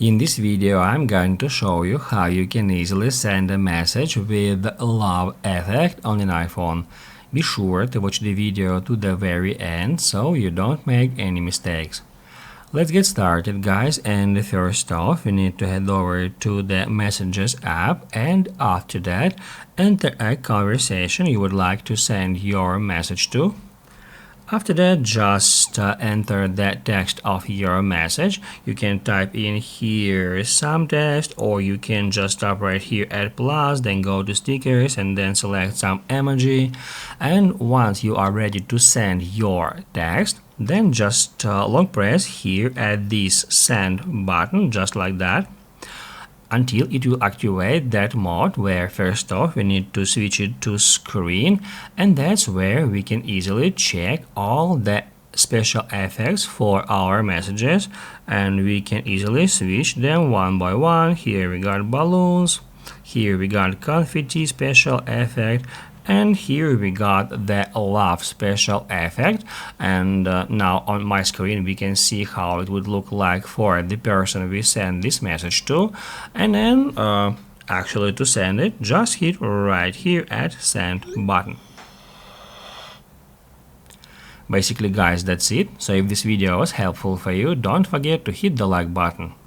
In this video, I'm going to show you how you can easily send a message with love effect on an iPhone. Be sure to watch the video to the very end so you don't make any mistakes. Let's get started, guys, and first off we need to head over to the Messages app, and after that enter a conversation you would like to send your message to. After that, just enter the text of your message. You can type in here some text, or you can just stop right here at plus, then go to stickers and then select some emoji. And once you are ready to send your text, then just long press here at this send button, just like that, until it will activate that mode where first off we need to switch it to screen, and that's where we can easily check all the special effects for our messages, and we can easily switch them one by one. Here we got balloons, here we got confetti special effect, and here we got the love special effect. And now on my screen we can see how it would look like for the person we send this message to. And then actually to send it, just hit right here at send button. Basically, guys, that's it. So if this video was helpful for you, don't forget to hit the like button.